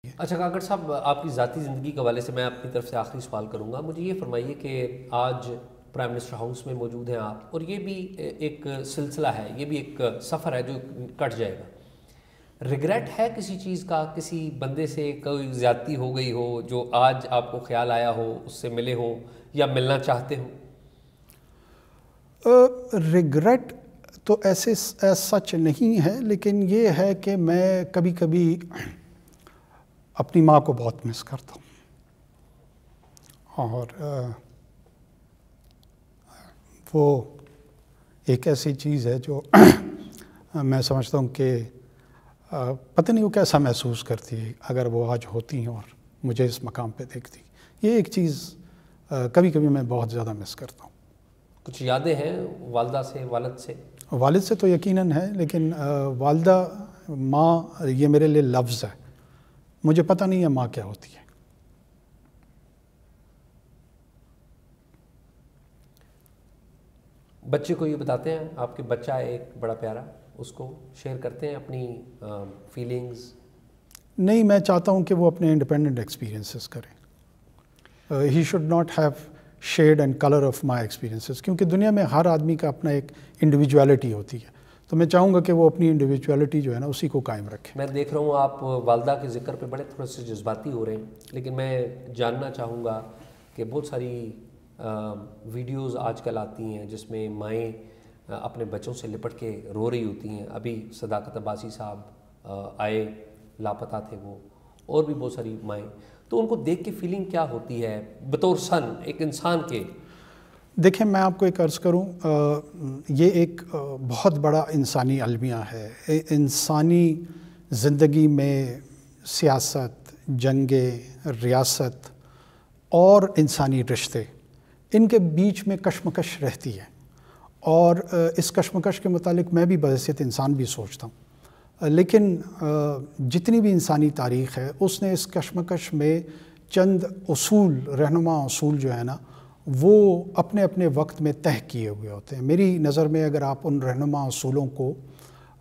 اچھا کاکڑ صاحب، آپ کی ذاتی زندگی کے حوالے سے میں اپنی طرف سے آخری سوال کروں گا. مجھے یہ فرمائیے کہ آج پرائم منسٹر ہاؤس میں موجود ہیں آپ، اور یہ بھی ایک سلسلہ ہے، یہ بھی ایک سفر ہے جو کٹ جائے گا. ریگریٹ ہے کسی چیز کا؟ کسی بندے سے کوئی زیادتی ہو گئی ہو جو آج آپ کو خیال آیا ہو، اس سے ملے ہو یا ملنا چاہتے ہو؟ ریگریٹ تو ایسے سچ نہیں ہے، لیکن یہ ہے کہ میں کبھی کبھی اپنی ماں کو بہت مس کرتا ہوں، اور وہ ایک ایسی چیز ہے جو میں سمجھتا ہوں کہ پتہ نہیں وہ کیسا محسوس کرتی ہے اگر وہ آج ہوتی ہیں اور مجھے اس مقام پہ دیکھتی. یہ ایک چیز کبھی کبھی میں بہت زیادہ مس کرتا ہوں. کچھ یادیں ہیں والدہ سے، والد سے؟ والد سے تو یقیناً ہے، لیکن والدہ، ماں، یہ میرے لیے لفظ ہے. مجھے پتہ نہیں ہے ماں کیا ہوتی ہے. بچے کو یہ بتاتے ہیں؟ آپ کے بچہ ہے ایک بڑا پیارا، اس کو شیئر کرتے ہیں اپنی فیلنگز؟ نہیں، میں چاہتا ہوں کہ وہ اپنے انڈیپینڈنٹ ایکسپیرینسز کریں. He should not have shade and colour of my experiences, کیونکہ دنیا میں ہر آدمی کا اپنا ایک انڈیویجویلٹی ہوتی ہے. تو میں چاہوں گا کہ وہ اپنی انڈیویجویلٹی جو ہے نا اسی کو قائم رکھیں. میں دیکھ رہا ہوں آپ والدہ کے ذکر پہ بڑے تھوڑے سے جذباتی ہو رہے ہیں، لیکن میں جاننا چاہوں گا کہ بہت ساری ویڈیوز آج کل آتی ہیں جس میں مائیں اپنے بچوں سے لپٹ کے رو رہی ہوتی ہیں. ابھی صداقت عباسی صاحب آئے، لاپتہ تھے وہ، اور بھی بہت ساری مائیں. تو ان کو دیکھ کے فیلنگ کیا ہوتی ہے بطور سن ایک انسان کے؟ دیکھیں، میں آپ کو ایک عرض کروں، یہ ایک بہت بڑا انسانی المیہ ہے. انسانی زندگی میں سیاست، جنگیں، ریاست اور انسانی رشتے، ان کے بیچ میں کشمکش رہتی ہے، اور اس کشمکش کے متعلق میں بھی بحیثیت انسان بھی سوچتا ہوں. لیکن جتنی بھی انسانی تاریخ ہے اس نے اس کشمکش میں چند اصول، رہنما اصول جو ہے نا، وہ اپنے اپنے وقت میں طے کیے ہوئے ہوتے ہیں. میری نظر میں اگر آپ ان رہنما اصولوں کو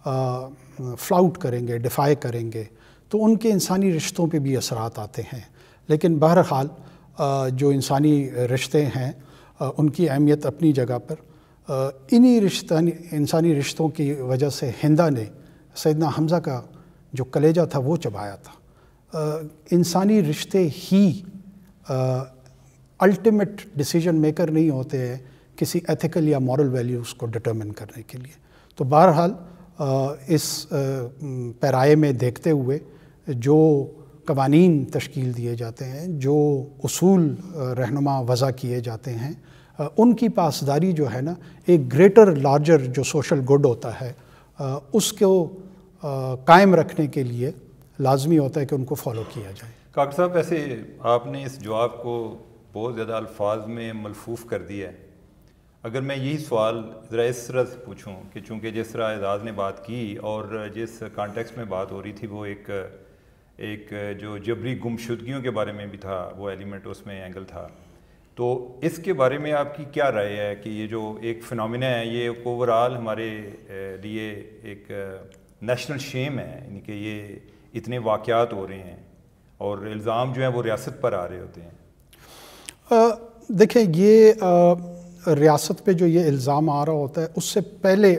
فلاؤٹ کریں گے، ڈیفائی کریں گے، تو ان کے انسانی رشتوں پہ بھی اثرات آتے ہیں. لیکن بہرحال جو انسانی رشتے ہیں ان کی اہمیت اپنی جگہ پر. انہی انسانی رشتوں کی وجہ سے ہندا نے سیدنا حمزہ کا جو کلیجہ تھا وہ چبایا تھا. انسانی رشتے ہی الٹیمیٹ ڈیسیجن میکر نہیں ہوتے ہیں کسی ایتھیکل یا مورل ویلیوز کو ڈٹرمن کرنے کے لیے. تو بہرحال اس پیرائے میں دیکھتے ہوئے جو قوانین تشکیل دیے جاتے ہیں، جو اصول رہنما وضع کیے جاتے ہیں، ان کی پاسداری جو ہے نا ایک گریٹر لارجر جو سوشل گڈ ہوتا ہے اس کو قائم رکھنے کے لیے لازمی ہوتا ہے کہ ان کو فالو کیا جائے. کاکڑ صاحب، ویسے آپ نے اس جواب کو بہت زیادہ الفاظ میں ملفوف کر دیا ہے. اگر میں یہی سوال ذرا اس طرح سے پوچھوں کہ چونکہ جس طرح اعزاز نے بات کی اور جس کانٹیکسٹ میں بات ہو رہی تھی وہ ایک جو جبری گمشدگیوں کے بارے میں بھی تھا، وہ ایلیمنٹ اس میں اینگل تھا، تو اس کے بارے میں آپ کی کیا رائے ہے کہ یہ جو ایک فنامنا ہے یہ اوور آل ہمارے لیے ایک نیشنل شیم ہے، یعنی کہ یہ اتنے واقعات ہو رہے ہیں اور الزام جو ہیں وہ ریاست پر آ رہے ہوتے ہیں؟ دیکھیں، یہ ریاست پہ جو یہ الزام آ رہا ہوتا ہے اس سے پہلے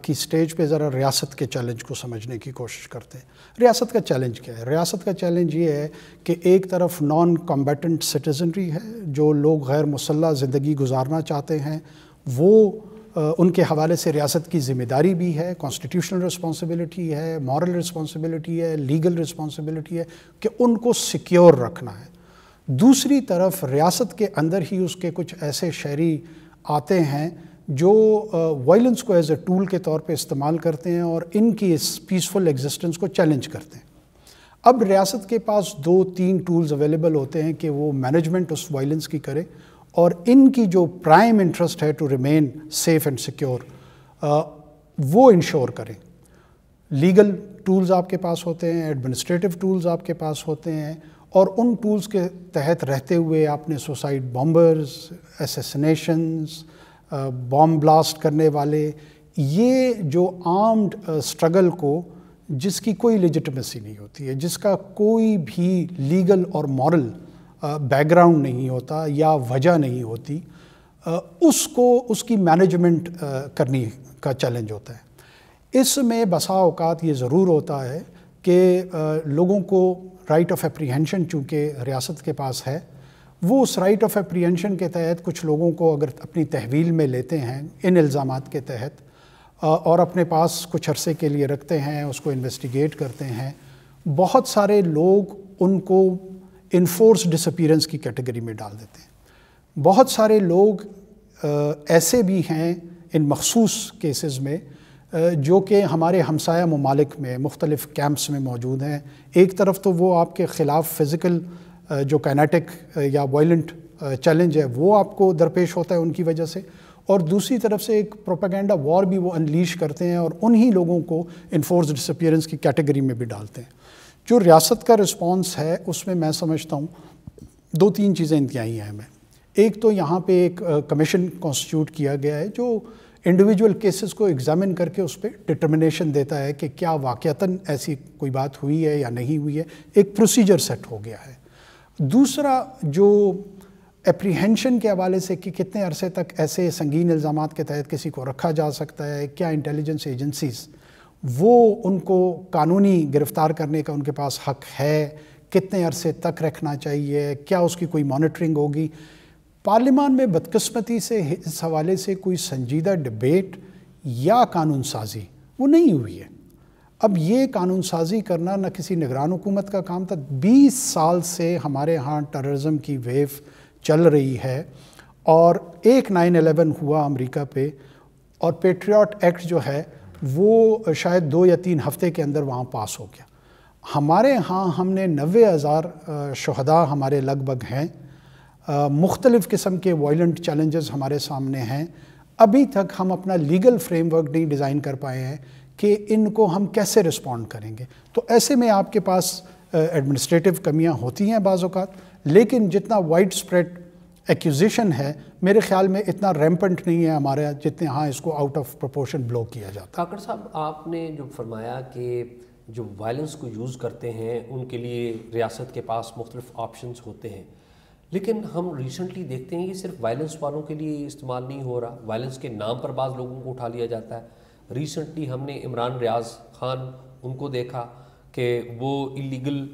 کی سٹیج پہ ذرا ریاست کے چیلنج کو سمجھنے کی کوشش کرتے ہیں. ریاست کا چیلنج کیا ہے؟ ریاست کا چیلنج یہ ہے کہ ایک طرف نان کمبیٹنٹ سٹیزنری ہے، جو لوگ غیر مسلح زندگی گزارنا چاہتے ہیں، وہ ان کے حوالے سے ریاست کی ذمہ داری بھی ہے، کانسٹیٹیوشنل رسپانسبلٹی ہے، مورل رسپانسبلٹی ہے، لیگل رسپانسبلٹی ہے کہ ان کو سیکیور رکھنا ہے. دوسری طرف ریاست کے اندر ہی اس کے کچھ ایسے شہری آتے ہیں جو وائلنس کو ایز اے ٹول کے طور پہ استعمال کرتے ہیں اور ان کی اس پیسفل ایگزسٹنس کو چیلنج کرتے ہیں. اب ریاست کے پاس 2-3 ٹولز اویلیبل ہوتے ہیں کہ وہ مینجمنٹ اس وائلنس کی کرے، اور ان کی جو پرائم انٹرسٹ ہے to remain safe and secure وہ انشور کریں. لیگل ٹولز آپ کے پاس ہوتے ہیں، ایڈمنسٹریٹو ٹولز آپ کے پاس ہوتے ہیں، اور ان ٹولز کے تحت رہتے ہوئے آپ نے سوسائڈ بامبرز، ایسیسنیشنز، بام بلاسٹ کرنے والے، یہ جو آرمڈ سٹرگل کو جس کی کوئی لیجٹمیسی نہیں ہوتی ہے، جس کا کوئی بھی لیگل اور مورل بیک گراؤنڈ نہیں ہوتا یا وجہ نہیں ہوتی، اس کی مینجمنٹ کرنی کا چیلنج ہوتا ہے۔ اس میں بسا اوقات یہ ضرور ہوتا ہے کہ لوگوں کو رائٹ آف اپریہنشن چونکہ ریاست کے پاس ہے، وہ اس رائٹ آف اپریہنشن کے تحت کچھ لوگوں کو اگر اپنی تحویل میں لیتے ہیں ان الزامات کے تحت اور اپنے پاس کچھ عرصے کے لیے رکھتے ہیں، اس کو انویسٹیگیٹ کرتے ہیں، بہت سارے لوگ ان کو انفورس ڈس اپیرنس کی کیٹیگری میں ڈال دیتے ہیں۔ بہت سارے لوگ ایسے بھی ہیں ان مخصوص کیسز میں جو کہ ہمارے ہمسایہ ممالک میں مختلف کیمپس میں موجود ہیں۔ ایک طرف تو وہ آپ کے خلاف فزیکل جو کائنیٹک یا وائلنٹ چیلنج ہے وہ آپ کو درپیش ہوتا ہے ان کی وجہ سے، اور دوسری طرف سے ایک پروپیگنڈا وار بھی وہ انلیش کرتے ہیں اور انہی لوگوں کو انفورس ڈس اپیرنس کی کیٹیگری میں بھی ڈالتے ہیں۔ جو ریاست کا رسپانس ہے اس میں سمجھتا ہوں 2-3 چیزیں انتہائی اہم ہیں۔ ایک تو یہاں پہ ایک کمیشن کانسٹیٹیوٹ کیا گیا ہے جو انڈیویجول کیسز کو ایگزامن کر کے اس پہ ڈٹرمنیشن دیتا ہے کہ کیا واقعتاً ایسی کوئی بات ہوئی ہے یا نہیں ہوئی ہے، ایک پروسیجر سیٹ ہو گیا ہے۔ دوسرا جو اپریہنشن کے حوالے سے کہ کتنے عرصے تک ایسے سنگین الزامات کے تحت کسی کو رکھا جا سکتا ہے، کیا انٹیلیجنس ایجنسیز وہ ان کو قانونی گرفتار کرنے کا ان کے پاس حق ہے، کتنے عرصے تک رکھنا چاہیے، کیا اس کی کوئی مانیٹرنگ ہوگی۔ پارلیمان میں بدقسمتی سے اس حوالے سے کوئی سنجیدہ ڈبیٹ یا قانون سازی وہ نہیں ہوئی ہے۔ اب یہ قانون سازی کرنا نہ کسی نگران حکومت کا کام تھا۔ 20 سال سے ہمارے ہاں ٹیررزم کی ویو چل رہی ہے اور ایک 9/11 ہوا امریکہ پہ اور پیٹریوٹ ایکٹ جو ہے وہ شاید 2 یا 3 ہفتے کے اندر وہاں پاس ہو گیا۔ ہمارے ہاں ہم نے 90,000 شہداء ہمارے لگ بھگ ہیں، مختلف قسم کے وائلنٹ چیلنجز ہمارے سامنے ہیں۔ ابھی تک ہم اپنا لیگل فریم ورک نہیں ڈیزائن کر پائے ہیں کہ ان کو ہم کیسے رسپونڈ کریں گے۔ تو ایسے میں آپ کے پاس ایڈمنسٹریٹو کمیاں ہوتی ہیں بعض اوقات، لیکن جتنا وائڈ اسپریڈ ایکیوزیشن ہے میرے خیال میں اتنا ریمپنٹ نہیں ہے ہمارے جتنے ہاں اس کو آؤٹ آف پروپورشن بلو کیا جاتا ہے۔ کاکڑ صاحب، آپ نے جو فرمایا کہ جو وائلنس کو یوز کرتے ہیں ان کے لیے ریاست کے پاس مختلف آپشنز ہوتے ہیں، لیکن ہم ریسنٹلی دیکھتے ہیں کہ صرف وائلنس والوں کے لیے استعمال نہیں ہو رہا، وائلنس کے نام پر بعض لوگوں کو اٹھا لیا جاتا ہے۔ ریسنٹلی ہم نے عمران ریاض خان ان کو دیکھا کہ وہ انلیگل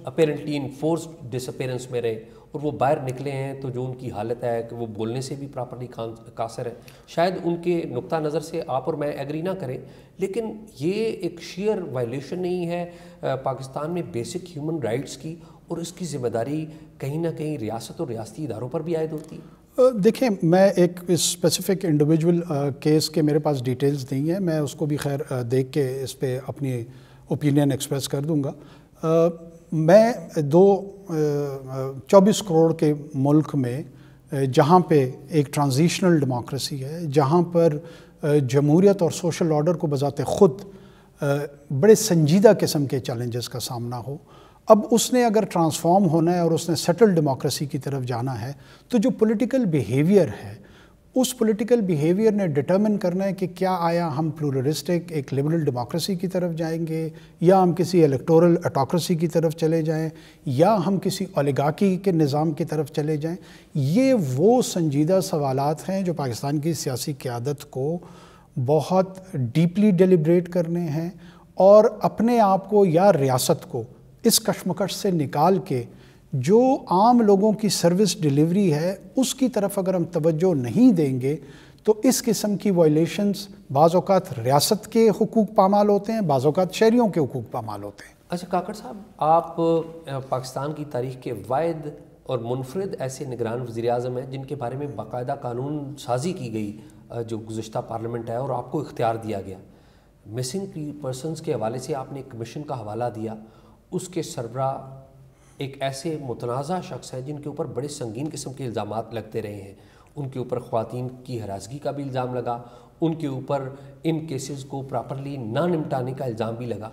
اپیرنٹلی انفورسڈ ڈس اپیرنس میں رہے اور وہ باہر نکلے ہیں تو جو ان کی حالت ہے کہ وہ بولنے سے بھی پراپرلی قاصر ہے۔ شاید ان کے نقطہ نظر سے آپ اور میں ایگری نہ کریں، لیکن یہ ایک شیئر وائلیشن نہیں ہے پاکستان میں بیسک ہیومن رائٹس کی، اور اس کی ذمہ داری کہیں نہ کہیں ریاست اور ریاستی اداروں پر بھی عائد ہوتی ہے؟ دیکھیں، میں ایک اسپیسیفک انڈیویجول کیس کے میرے پاس ڈیٹیلز نہیں ہیں، میں اس کو بھی خیر دیکھ کے اس پہ اپنی اوپینین ایکسپریس کر دوں گا۔ میں 24 کروڑ کے ملک میں جہاں پہ ایک ٹرانزیشنل ڈیموکریسی ہے، جہاں پر جمہوریت اور سوشل آرڈر کو بذات خود بڑے سنجیدہ قسم کے چیلنجز کا سامنا ہو، اب اس نے اگر ٹرانسفارم ہونا ہے اور اس نے سیٹل ڈیموکریسی کی طرف جانا ہے تو جو پولیٹیکل بیہیویئر ہے اس پولیٹیکل بیہیویئر نے ڈٹرمن کرنا ہے کہ کیا آیا ہم پلورلسٹک ایک لبرل ڈیموکریسی کی طرف جائیں گے، یا ہم کسی الیکٹورل اٹوکریسی کی طرف چلے جائیں، یا ہم کسی اولیگارکی کے نظام کی طرف چلے جائیں۔ یہ وہ سنجیدہ سوالات ہیں جو پاکستان کی سیاسی قیادت کو بہت ڈیپلی ڈیلیبریٹ کرنے ہیں، اور اپنے آپ کو یا ریاست کو اس کشمکش سے نکال کے جو عام لوگوں کی سروس ڈیلیوری ہے اس کی طرف اگر ہم توجہ نہیں دیں گے تو اس قسم کی وائلیشنز بعض اوقات ریاست کے حقوق پامال ہوتے ہیں، بعض اوقات شہریوں کے حقوق پامال ہوتے ہیں۔ اچھا کاکڑ صاحب، آپ پاکستان کی تاریخ کے واحد اور منفرد ایسے نگران وزیر اعظم ہیں جن کے بارے میں باقاعدہ قانون سازی کی گئی جو گزشتہ پارلیمنٹ ہے اور آپ کو اختیار دیا گیا۔ مسنگ پرسنز کے حوالے سے آپ نے ایک کمیشن کا حوالہ دیا، اس کے سربراہ ایک ایسے متنازع شخص ہیں جن کے اوپر بڑے سنگین قسم کے الزامات لگتے رہے ہیں۔ ان کے اوپر خواتین کی ہراسگی کا بھی الزام لگا، ان کے اوپر ان کیسز کو پراپرلی نہ نمٹانے کا الزام بھی لگا۔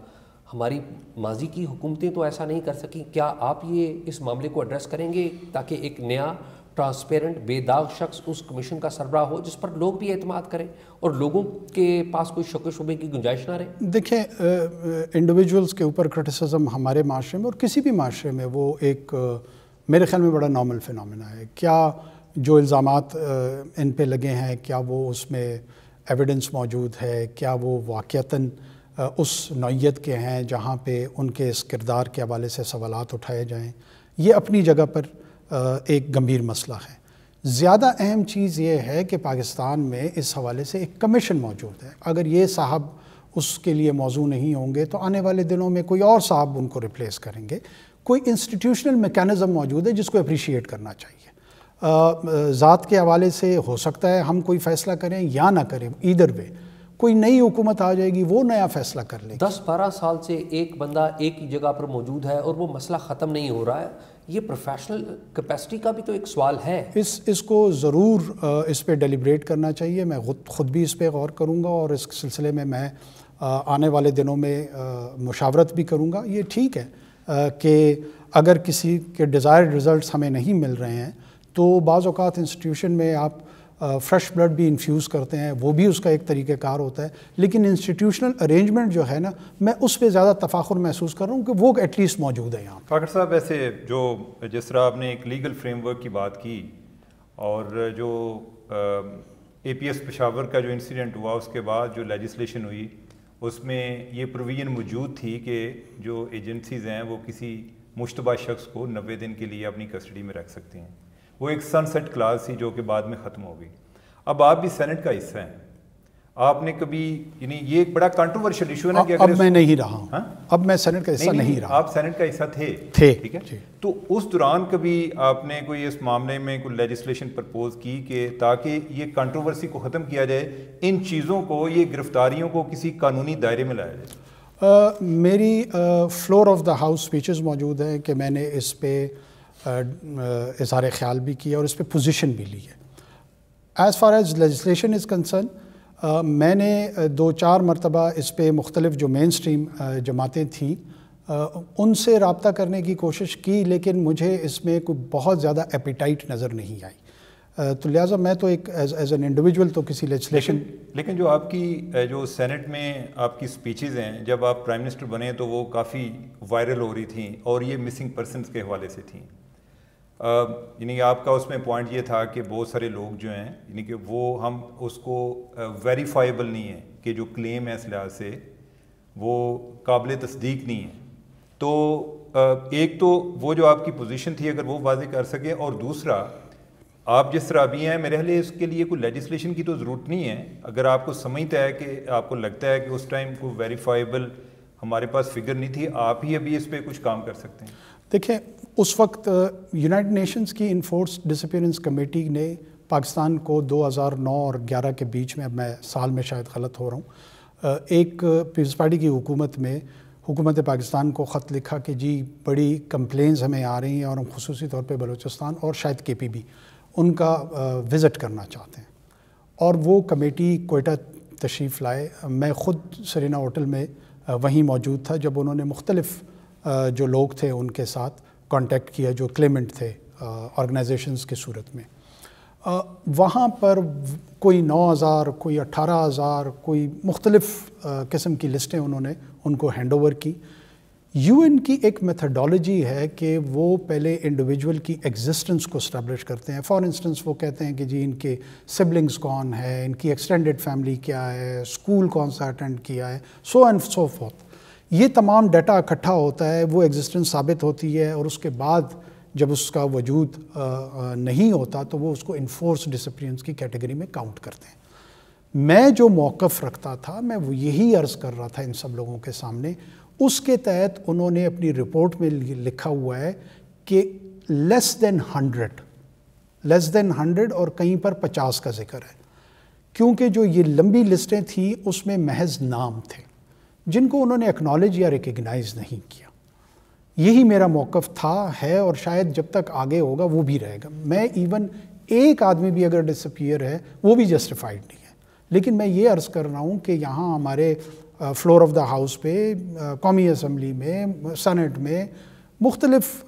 ہماری ماضی کی حکومتیں تو ایسا نہیں کر سکیں، کیا آپ یہ اس معاملے کو ایڈریس کریں گے تاکہ ایک نیا ٹرانسپیرنٹ بے داغ شخص اس کمیشن کا سربراہ ہو جس پر لوگ بھی اعتماد کریں اور لوگوں کے پاس کوئی شک و شبے کی گنجائش نہ رہے؟ دیکھیں انڈیویجولز کے اوپر کرٹیسزم ہمارے معاشرے میں اور کسی بھی معاشرے میں وہ ایک میرے خیال میں بڑا نارمل فینومینا ہے. کیا جو الزامات ان پہ لگے ہیں کیا وہ اس میں ایویڈنس موجود ہے, کیا وہ واقعتاً اس نوعیت کے ہیں جہاں پہ ان کے اس کردار کے حوالے سے سوالات اٹھائے جائیں, یہ اپنی جگہ پر ایک گمبھیر مسئلہ ہے. زیادہ اہم چیز یہ ہے کہ پاکستان میں اس حوالے سے ایک کمیشن موجود ہے. اگر یہ صاحب اس کے لیے موضوع نہیں ہوں گے تو آنے والے دنوں میں کوئی اور صاحب ان کو ریپلیس کریں گے. کوئی انسٹیٹیوشنل میکینزم موجود ہے جس کو اپریشیٹ کرنا چاہیے. ذات کے حوالے سے ہو سکتا ہے ہم کوئی فیصلہ کریں یا نہ کریں, ایدر وے کوئی نئی حکومت آ جائے گی وہ نیا فیصلہ کر لے گی. 10-12 سال سے ایک بندہ ایک ہی جگہ پر موجود ہے اور وہ مسئلہ ختم نہیں ہو رہا ہے. یہ پروفیشنل کیپیسٹی کا بھی تو ایک سوال ہے. اس کو ضرور اس پہ ڈیلیبریٹ کرنا چاہیے. میں خود بھی اس پہ غور کروں گا اور اس سلسلے میں آنے والے دنوں میں مشاورت بھی کروں گا. یہ ٹھیک ہے کہ اگر کسی کے ڈیزائرڈ رزلٹس ہمیں نہیں مل رہے ہیں تو بعض اوقات انسٹیٹیوشن میں آپ فریش بلڈ بھی انفیوز کرتے ہیں, وہ بھی اس کا ایک طریقہ کار ہوتا ہے. لیکن انسٹیٹیوشنل ارینجمنٹ جو ہے نا, میں اس پہ زیادہ تفاخر محسوس کر رہا ہوں کہ وہ ایٹ لیسٹ موجود ہے یہاں. فاقر صاحب, ایسے جو جس طرح آپ نے ایک لیگل فریم ورک کی بات کی اور جو اے پی ایس پشاور کا جو انسیڈنٹ ہوا اس کے بعد جو لیجسلیشن ہوئی اس میں یہ پروویژن موجود تھی کہ جو ایجنسیز ہیں وہ کسی مشتبہ شخص کو 90 دن کے لیے اپنی کسٹڈی میں رکھ سکتے ہیں. وہ ایک سن سیٹ کلاس تھی جو کہ بعد میں ختم ہو گئی. اب آپ بھی سینٹ کا حصہ ہیں, آپ نے کبھی یعنی یہ ایک بڑا کنٹروورشل ایشو ہے نا کہ اب میں نہیں رہا ہوں, اب میں سینٹ کا حصہ نہیں رہا. آپ سینٹ کا حصہ تھے, ٹھیک ہے. تو اس دوران کبھی آپ نے کوئی اس معاملے میں کوئی لیجسلیشن پرپوز کی کہ تاکہ یہ کنٹروورسی کو ختم کیا جائے, ان چیزوں کو, یہ گرفتاریوں کو کسی قانونی دائرے میں لایا جائے؟ میری floor of the house speeches موجود ہیں کہ میں نے اس پہ اظہار خیال بھی کیا اور اس پہ پوزیشن بھی لی ہے. As far as legislation is concern, میں نے 2-4 مرتبہ اس پہ مختلف جو مین سٹریم جماعتیں تھیں ان سے رابطہ کرنے کی کوشش کی, لیکن مجھے اس میں کوئی بہت زیادہ ایپیٹائٹ نظر نہیں آئی. تو لہٰذا میں تو ایک ایز این انڈیویجول تو کسی لیجسلیشن. لیکن جو آپ کی جو سینٹ میں آپ کی سپیچز ہیں جب آپ پرائم منسٹر بنے تو وہ کافی وائرل ہو رہی تھیں اور یہ مسنگ پرسنس کے حوالے سے تھیں. یعنی آپ کا اس میں پوائنٹ یہ تھا کہ بہت سارے لوگ جو ہیں یعنی کہ وہ ہم اس کو ویریفائیبل نہیں ہے کہ جو کلیم ہے اس لحاظ سے وہ قابل تصدیق نہیں ہے. تو ایک تو وہ جو آپ کی پوزیشن تھی اگر وہ واضح کر سکے, اور دوسرا آپ جس طرح ابھی ہیں میرے خیال اس کے لیے کوئی لیجسلیشن کی تو ضرورت نہیں ہے. اگر آپ کو سمجھتا ہے کہ آپ کو لگتا ہے کہ اس ٹائم کوئی ویریفائیبل ہمارے پاس فگر نہیں تھی, آپ ہی ابھی اس پہ کچھ کام کر سکتے ہیں. دیکھیں اس وقت یونائٹڈ نیشنز کی انفورسڈ ڈسپلنس کمیٹی نے پاکستان کو 2009 اور 11 کے بیچ میں, اب میں سال میں شاید غلط ہو رہا ہوں, ایک پیپلز پارٹی کی حکومت میں حکومت پاکستان کو خط لکھا کہ جی بڑی کمپلینز ہمیں آ رہی ہیں اور ہم خصوصی طور پہ بلوچستان اور شاید کے پی بھی ان کا وزٹ کرنا چاہتے ہیں. اور وہ کمیٹی کوئٹہ تشریف لائے. میں خود سرینا ہوٹل میں وہیں موجود تھا جب انہوں نے مختلف جو لوگ تھے ان کے ساتھ کانٹیکٹ کیا جو کلیمنٹ تھے آرگنائزیشنز کی صورت میں. وہاں پر کوئی 9,000 کوئی 18,000 کوئی مختلف قسم کی لسٹیں انہوں نے ان کو ہینڈ اوور کی. یو این کی ایک میتھڈالوجی ہے کہ وہ پہلے انڈیویجول کی ایگزسٹنس کو اسٹیبلش کرتے ہیں. فار انسٹنس وہ کہتے ہیں کہ جی ان کے سبلنگز کون ہے, ان کی ایکسٹینڈڈ فیملی کیا ہے, اسکول کون سا اٹینڈ کیا ہے, سو اینڈ سو فورتھ. یہ تمام ڈیٹا اکٹھا ہوتا ہے, وہ ایگزسٹنس ثابت ہوتی ہے, اور اس کے بعد جب اس کا وجود نہیں ہوتا تو وہ اس کو انفورس ڈسپلنس کی کیٹیگری میں کاؤنٹ کرتے ہیں. میں جو موقف رکھتا تھا میں وہ یہی عرض کر رہا تھا ان سب لوگوں کے سامنے. اس کے تحت انہوں نے اپنی رپورٹ میں لکھا ہوا ہے کہ لیس دین 100 اور کہیں پر 50 کا ذکر ہے, کیونکہ جو یہ لمبی لسٹیں تھیں اس میں محض نام تھے جن کو انہوں نے ایکنالج یا ریکگنائز نہیں کیا. یہی میرا موقف تھا, ہے, اور شاید جب تک آگے ہوگا وہ بھی رہے گا. میں ایون ایک آدمی بھی اگر ڈسپیئر ہے وہ بھی جسٹیفائڈ نہیں ہے. لیکن میں یہ عرض کر رہا ہوں کہ یہاں ہمارے فلور آف دا ہاؤس پہ, قومی اسمبلی میں, سینٹ میں مختلف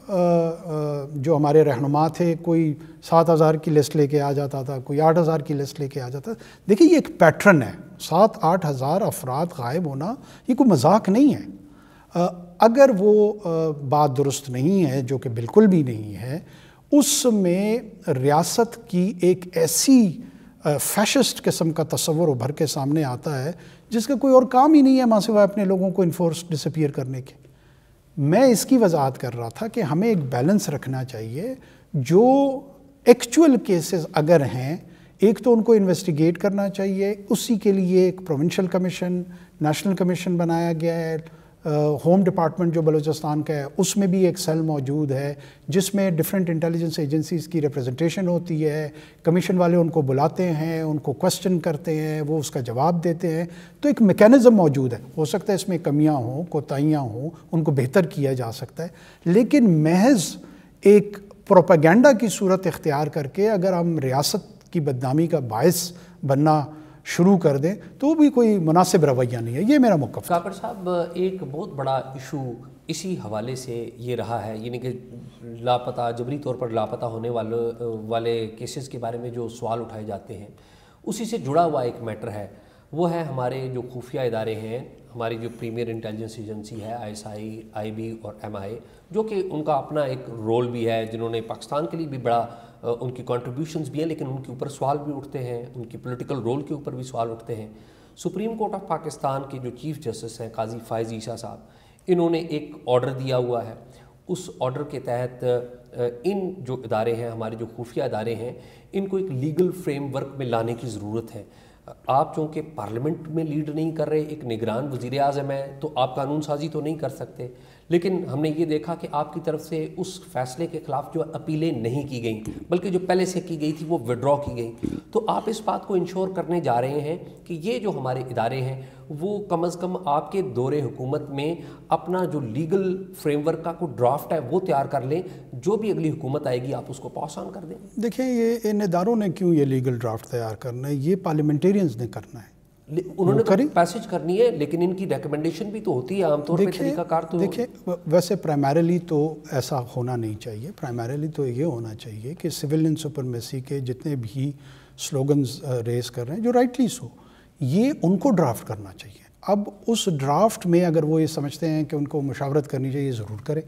جو ہمارے رہنما تھے، کوئی 7,000 کی لسٹ لے کے آ جاتا تھا، کوئی 8,000 کی لسٹ لے کے آ جاتا تھا۔ دیکھیں یہ ایک پیٹرن ہے، 7-8 ہزار افراد غائب ہونا یہ کوئی مذاق نہیں ہے۔ اگر وہ بات درست نہیں ہے، جو کہ بالکل بھی نہیں ہے، اس میں ریاست کی ایک ایسی فیشسٹ قسم کا تصور ابھر کے سامنے آتا ہے جس کا کوئی اور کام ہی نہیں ہے ماں سوائے اپنے لوگوں کو انفورس ڈسپیئر کرنے کے۔ میں اس کی وضاحت کر رہا تھا کہ ہمیں ایک بیلنس رکھنا چاہیے، جو ایکچول کیسز اگر ہیں ایک تو ان کو انویسٹیگیٹ کرنا چاہیے، اسی کے لیے ایک پروونشل کمیشن، نیشنل کمیشن بنایا گیا ہے۔ ہوم ڈپارٹمنٹ جو بلوچستان کا ہے اس میں بھی ایک سیل موجود ہے جس میں ڈفرینٹ انٹیلیجنس ایجنسیز کی ریپریزنٹیشن ہوتی ہے، کمیشن والے ان کو بلاتے ہیں، ان کو کوسچن کرتے ہیں، وہ اس کا جواب دیتے ہیں، تو ایک میکینزم موجود ہے۔ ہو سکتا ہے اس میں کمیاں ہوں، کوتاہیاں ہوں، ان کو بہتر کیا جا سکتا ہے، لیکن محض ایک پروپیگنڈا کی صورت اختیار کر کے اگر ہم ریاست کی بدنامی کا باعث بننا شروع کر دیں تو بھی کوئی مناسب رویہ نہیں ہے۔ یہ میرا موقف۔ کاکڑ صاحب، ایک بہت بڑا ایشو اسی حوالے سے یہ رہا ہے، یعنی کہ لاپتہ، جبری طور پر لاپتہ ہونے والے کیسز کے بارے میں جو سوال اٹھائے جاتے ہیں، اسی سے جڑا ہوا ایک میٹر ہے، وہ ہے ہمارے جو خفیہ ادارے ہیں، ہماری جو پریمیئر انٹیلیجنس ایجنسی ہے ISI، IB اور MI، جو کہ ان کا اپنا ایک رول بھی ہے، جنہوں نے پاکستان کے لیے بھی بڑا ان کی کنٹریبیوشنز بھی ہیں، لیکن ان کے اوپر سوال بھی اٹھتے ہیں، ان کی پولیٹیکل رول کے اوپر بھی سوال اٹھتے ہیں۔ سپریم کورٹ آف پاکستان کے جو چیف جسٹس ہیں قاضی فائز عیسیٰ صاحب، انہوں نے ایک آرڈر دیا ہوا ہے، اس آرڈر کے تحت ان جو ادارے ہیں، ہمارے جو خفیہ ادارے ہیں، ان کو ایک لیگل فریم ورک میں لانے کی ضرورت ہے۔ آپ چونکہ پارلیمنٹ میں لیڈ نہیں کر رہے، ایک نگران وزیر اعظم ہے، تو آپ قانون سازی تو نہیں کر سکتے، لیکن ہم نے یہ دیکھا کہ آپ کی طرف سے اس فیصلے کے خلاف جو اپیلیں نہیں کی گئیں، بلکہ جو پہلے سے کی گئی تھی وہ وڈرا کی گئی، تو آپ اس بات کو انشور کرنے جا رہے ہیں کہ یہ جو ہمارے ادارے ہیں وہ کم از کم آپ کے دور حکومت میں اپنا جو لیگل فریم ورک کا کوئی ڈرافٹ ہے وہ تیار کر لیں، جو بھی اگلی حکومت آئے گی آپ اس کو پاس آن کر دیں۔ دیکھیں یہ ان اداروں نے کیوں یہ لیگل ڈرافٹ تیار کرنا ہے، یہ پارلیمنٹیرینز نے کرنا ہے، انہوں نے تو پیسج کرنی ہے، لیکن ان کی ریکمنڈیشن بھی تو ہوتی ہے عام طور پہ طریقہ کار تو۔ دیکھیں ویسے پرائمریلی تو ایسا ہونا نہیں چاہیے، پرائمریلی تو یہ ہونا چاہیے کہ سویلین سپرمیسی کے جتنے بھی سلوگنز ریز کر رہے ہیں جو رائٹلی سو، یہ ان کو ڈرافٹ کرنا چاہیے۔ اب اس ڈرافٹ میں اگر وہ یہ سمجھتے ہیں کہ ان کو مشاورت کرنی چاہیے، ضرور کریں۔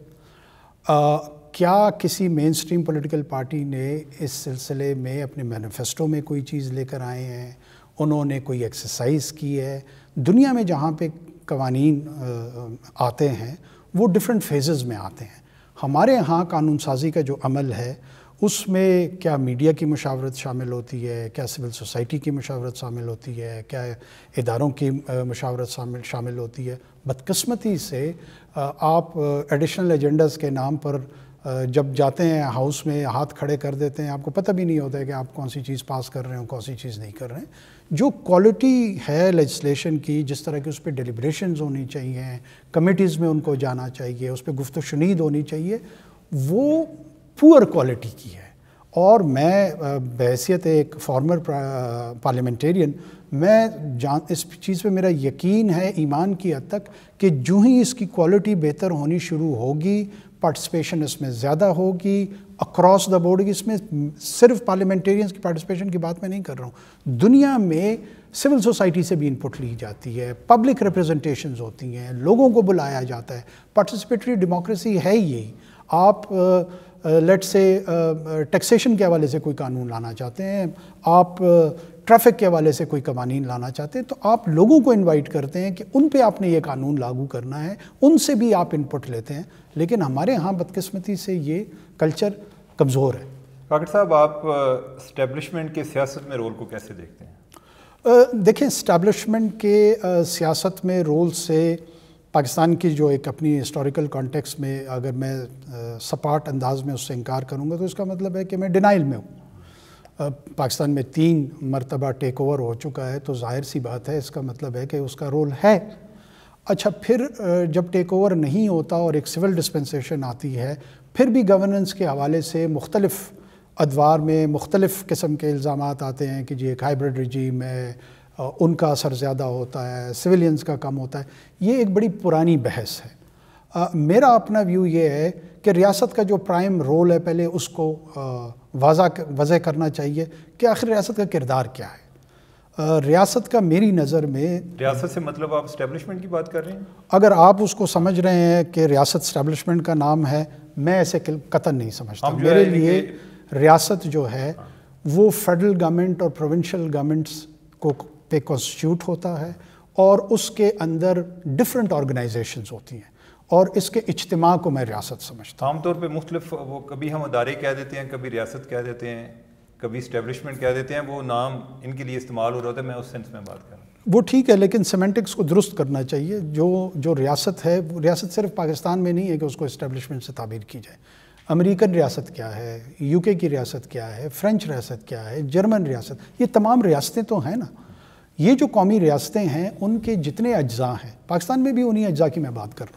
کیا کسی مین سٹریم پولیٹیکل پارٹی نے اس سلسلے میں اپنے مینیفیسٹو میں کوئی چیز لے کر آئے ہیں، انہوں نے کوئی ایکسرسائز کی ہے؟ دنیا میں جہاں پہ قوانین آتے ہیں وہ ڈفرینٹ فیزز میں آتے ہیں۔ ہمارے ہاں قانون سازی کا جو عمل ہے اس میں کیا میڈیا کی مشاورت شامل ہوتی ہے، کیا سول سوسائٹی کی مشاورت شامل ہوتی ہے، کیا اداروں کی مشاورت شامل ہوتی ہے؟ بدقسمتی سے آپ ایڈیشنل ایجنڈاز کے نام پر جب جاتے ہیں ہاؤس میں ہاتھ کھڑے کر دیتے ہیں، آپ کو پتہ بھی نہیں ہوتا ہے کہ آپ کون سی چیز پاس کر رہے ہیں، کون سی چیز نہیں کر رہے ہیں۔ جو کوالٹی ہے لیجسلیشن کی، جس طرح کی اس پہ ڈیلیبریشنز ہونی چاہیے، کمیٹیز میں ان کو جانا چاہیے، اس پہ گفت و شنید ہونی چاہیے، وہ پور کوالٹی کی ہے۔ اور میں بحیثیت ایک فارمر پارلیمنٹیرین، میں اس چیز پہ میرا یقین ہے ایمان کی حد تک کہ جو ہی اس کی کوالٹی بہتر ہونی شروع ہوگی، پارٹیسپیشن اس میں زیادہ ہوگی اکراس دا بورڈ۔ اس میں صرف پارلیمنٹیرینز کی پارٹیسپیشن کی بات میں نہیں کر رہا ہوں، دنیا میں سول سوسائٹی سے بھی انپٹ لی جاتی ہے، پبلک ریپریزنٹیشنز ہوتی ہیں، لوگوں کو بلایا جاتا ہے۔ پارٹیسپیٹری ڈیموکریسی ہے یہی۔ آپ لیٹ سے ٹیکسیشن کے حوالے سے کوئی قانون لانا چاہتے ہیں، آپ ٹریفک کے حوالے سے کوئی قوانین لانا چاہتے ہیں، تو آپ لوگوں کو انوائٹ کرتے ہیں کہ ان پہ آپ نے یہ قانون لاگو کرنا ہے، ان سے بھی آپ انپٹ لیتے ہیں۔ لیکن ہمارے ہاں بدقسمتی سے یہ کلچر کمزور ہے۔ کاکڑ صاحب، آپ اسٹیبلشمنٹ کے سیاست میں رول کو کیسے دیکھتے ہیں؟ دیکھیں اسٹیبلشمنٹ کے سیاست میں رول سے پاکستان کی جو ایک اپنی ہسٹوریکل کانٹیکس میں اگر میں سپاٹ انداز میں اس سے انکار کروں گا تو اس کا مطلب ہے کہ میں ڈینائل میں ہوں۔ پاکستان میں 3 مرتبہ ٹیک اوور ہو چکا ہے، تو ظاہر سی بات ہے اس کا مطلب ہے کہ اس کا رول ہے۔ اچھا، پھر جب ٹیک اوور نہیں ہوتا اور ایک سول ڈسپنسیشن آتی ہے، پھر بھی گورننس کے حوالے سے مختلف ادوار میں مختلف قسم کے الزامات آتے ہیں کہ جی ایک ہائیبرڈ رجیم ہے، ان کا اثر زیادہ ہوتا ہے، سویلینز کا کم ہوتا ہے۔ یہ ایک بڑی پرانی بحث ہے۔ میرا اپنا ویو یہ ہے کہ کہ ریاست کا جو پرائم رول ہے پہلے اس کو واضح کرنا چاہیے کہ آخر ریاست کا کردار کیا ہے. ریاست کا میری نظر میں، ریاست سے مطلب آپ اسٹیبلشمنٹ کی بات کر رہے ہیں؟ اگر آپ اس کو سمجھ رہے ہیں کہ ریاست اسٹیبلشمنٹ کا نام ہے، میں ایسے قطعاً نہیں سمجھتا. میرے لیے ریاست جو ہے وہ فیڈرل گورنمنٹ اور پروونشل گورنمنٹس کو پہ کانسٹیٹیوٹ ہوتا ہے، اور اس کے اندر ڈفرینٹ آرگنائزیشنز ہوتی ہیں، اور اس کے اجتماع کو میں ریاست سمجھتا ہوں. عام طور پہ مختلف، وہ کبھی ہم ادارے کہہ دیتے ہیں، کبھی ریاست کہہ دیتے ہیں، کبھی اسٹیبلشمنٹ کہہ دیتے ہیں، وہ نام ان کے لیے استعمال ہو رہا ہوتا ہے. میں اس سینس میں بات کر رہا ہوں. وہ ٹھیک ہے، لیکن سیمنٹکس کو درست کرنا چاہیے. جو ریاست ہے، وہ ریاست صرف پاکستان میں نہیں ہے کہ اس کو اسٹیبلشمنٹ سے تعبیر کی جائے. امریکن ریاست کیا ہے، یو کے کی ریاست کیا ہے، فرینچ ریاست کیا ہے، جرمن ریاست، یہ تمام ریاستیں تو ہیں نا. یہ جو قومی ریاستیں ہیں ان کے جتنے اجزاء ہیں، پاکستان میں بھی انہی اجزاء کی میں بات کر رہا ہوں.